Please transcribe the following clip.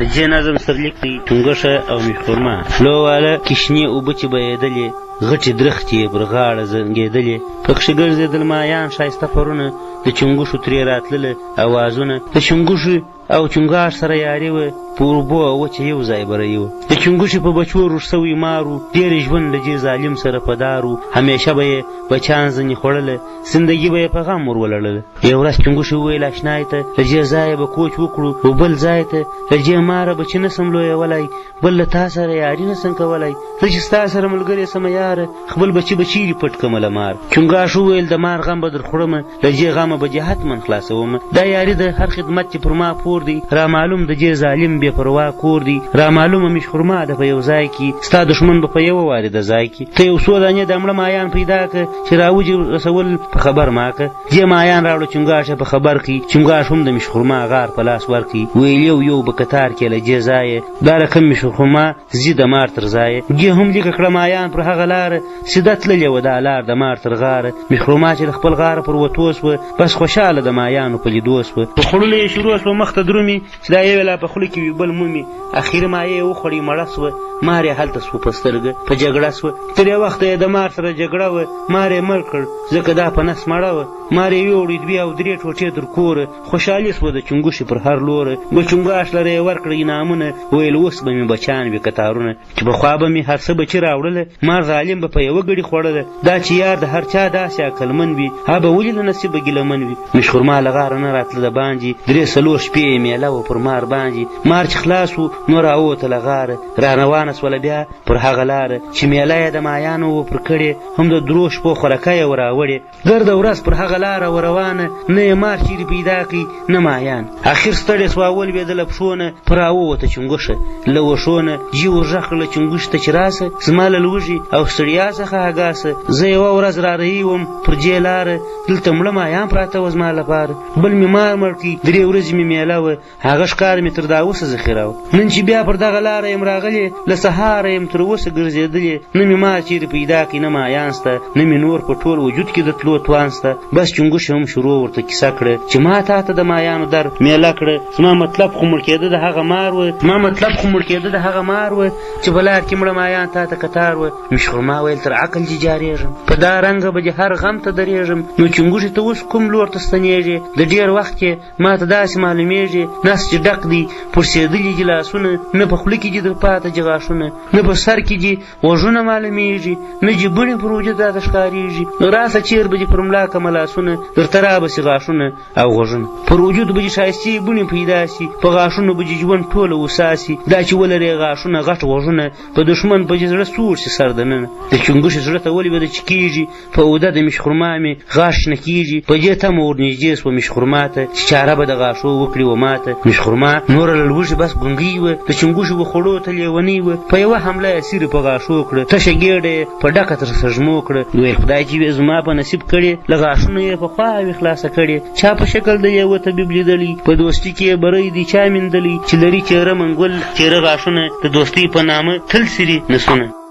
د دې نظم سرلیک دی چونګښه او میخورما لو واله کشنې اوبه چې بهېدلې غټې درختې پر غاړه زنګېدلې پکښې ګرځېدل مایان ښایسته پرونه د چونګښو ترې راتلله اوازونه د چونګښو او چونګاښ سره یاري وه په اوبو او وچه یو ځای برهیي وه د چونګښې په بچو روږ سوی مار و ډېر ژوند له دې ظالم سره په دار و همیشه به یې بچیان ځنې خوړله زندګي به یې په غم ور ولړله یو ورځ چونګښې وویل اشنای ته له دې ځایه به کوچ وکړو و بل ځای ته له دې ماره به چې نه سم لویولی بل له تا سره یاري نه سم کولی زه چې ستا سره ملګری سمه یاره خپل بچي به چیرې پټ کړمه له مار چونګاښ وویل د مار غم به در خورمه له دې غمه به دې حتما خلاصومه دا یاري د هر خدمت چې پر ما پور دی را معلوم د دې ظالم بې پروا کور دی را معلومه مې خورما ده په یو ځای کې ستا دښمن به په یوه وارې د ځای کې ته یو څو دانې د مړه مایان پیدا که چې راوجې رسول په خبر ما که دې مایان راوړه چونګاښ په خبر کړي چونګاښ هم د مشخورما غار په لاس ورکړي ویل یو به کتار کې له دې ځایه دا رقم مشخورما ځي د مار تر ځایه دې هم لیکه کړه مایان پر هغه لاره سیده تللې وه دا لار د مار تر غاره مشخورما چې د خپل غاره پر وتو سوه بس خوشحاله د مایانو په لیدو سوه په خوړلو یې شروع سوه مخ ته درومي چې دا یو لا په خوله کې وي بل مومي اخر مایې وخوړې مړه سوه مار یې هلته سو په سترګه په جګړه سوه تر یو وخته یې د مار سره جګړه وه مار یې مړ کړ ځکه دا په نس مړه وه مار یې یوړې دوې او درې ټوټې تر کوره خوشحالي سوه د چونګوشې پر هر لوره به چونګاښ لره یې ورکړه انعامونه ویل اوس به مې بچیان وي کتارونه چې پخوا به مې هر څه بچي راوړله مار ظالم به په یوه ګړي خوړله دا چې یار د هر چا داسې عقلمن وي هغه ولې له نصیبه ګیلهمن وي مشخورما له غاره نه راتله د باندې درې څلور شپې یې میله وه پر مار باندې مار چې خلاص و نو راووته له غاره رانوانه سوله بیا پر هغه لاره چې میله یې د مایانو و پر کړې هم د درو شپو خورکه یې وراوړې ګرده ورځ پر هغه لاره وروانه نه یې مار چیرې پیدا کړي نه مایان اخر ستړې سوه ولوېدله پښو نه په راووته چونګښه له وښو نه جي ورغږ کړله چونګښ ته چې راسه زما له لوږې او ستړیا څخه هګاسه زه یوه ورځ رارهي وم پر دې لاره دلته مړه مایان پراته وه زما لپاره بل مې مار مړ کړي درې ورځې مې میله وه هغه ښکار مې تر دا اوسه ذخیره وه نن چې بیا پر دغه لاره یم راغلې له سهاره یم تر اوسه ګرځېدلې نه مې مار چیرې پیدا کړي نه مایان سته نه مې نور په ټول وجود کې د تلو توان سته بس چونګښې هم شروع ورته کیسه کړه چې ما تا ته د مایانو در میله کړه زما مطلب خو مړ کېده د هغه مار وه چې په لار کې مړه مایان تا ته کتار وه مشخورما ویل تر عقل دې جارېږم په دا رنګه به دې هر غم ته درېږم نو چونګښې ته اوس کوم لور ته ستنېږې د ډېر وخت کې ما ته داسې معلومېږي نس چې ډک دی پړسېدلي دي لاسونه نه په خوله کې دي در پاته دي غاښونه نه په سر کې دي غوږونه معلومېږي نه دې بڼې پر وجود راته ښکارېږي نو راسه چیر به دې پر ملا کمه لاسونه درته رابسي غاښونه او غوږونه پر وجود به دې ښایستې بڼې پیدا سي په غاښونو به دې ژوند ټوله وساسي دا چې ولرې غاښونه غټ غوږونه په دښمن په دې زړه سوړ سي سر دننه د چونګښې زړه ته ولوېده چې کېږي په اوده د مشخورما مې غاښ شنه کېږي په دې تمه ورنږدې سوه مشخورما ته چې چاره به د غاښو وکړي و ماته مشخورما نوره له لوږې بس ګونګۍ وه د چونګښو به خوړو ته لیونۍ وه په یوه حمله یې سیرې په غاښو کړه تشه ګېډه یې په ډکه تر سږمو کړه ویل خدای چې وې زما په نصیب کړې له غاښونو یې پخوا وې خلاصه کړې چا په شکل د یوه طبیب لیدلی په دوستي کې یې بری دی چا میندلی چې لري چېره منګول چېره غاښونه د دوستۍ په نامه تل سري نسونه